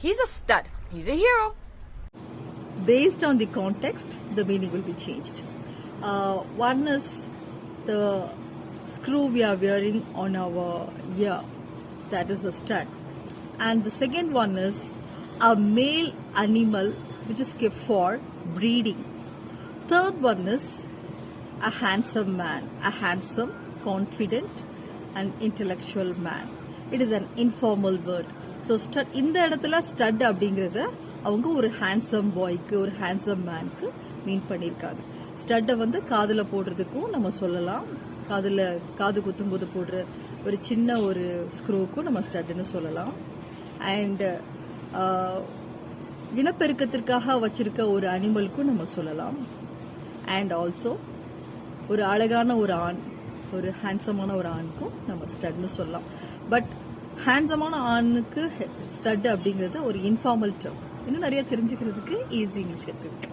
He's a stud. He's a hero. Based on the context, the meaning will be changed. One is the screw we are wearing on our ear. That is a stud. And the second one is a male animal which is kept for breeding. Third one is a handsome man, a handsome, confident and intellectual man. It is an informal word. So stud, இந்த இடத்துல stud அப்படிங்கிறத அவங்க ஒரு handsome பாய்க்கு ஒரு handsome மேனுக்கு மீன் பண்ணியிருக்காங்க. ஸ்டட்டை வந்து காதில் போடுறதுக்கும் நம்ம சொல்லலாம், காது குத்தும்போது போடுற ஒரு சின்ன ஒரு ஸ்க்ரூவுக்கும் நம்ம ஸ்டட்டுன்னு சொல்லலாம். அண்ட் இனப்பெருக்கத்திற்காக வச்சிருக்க ஒரு அனிமலுக்கும் நம்ம சொல்லலாம். அண்ட் ஆல்சோ ஒரு அழகான ஒரு ஆண், ஒரு ஹேண்ட்ஸமான ஒரு ஆணுக்கும் நம்ம ஸ்டட்னு சொல்லலாம். பட் ஹேண்ட்ஸமான ஆணுக்கு ஸ்டட் அப்படிங்கிறது ஒரு இன்ஃபார்மல் டேர்ம். இன்னும் நிறைய தெரிஞ்சுக்கிறதுக்கு ஈஸி இனிஷியேட்டிவ் இருக்கு.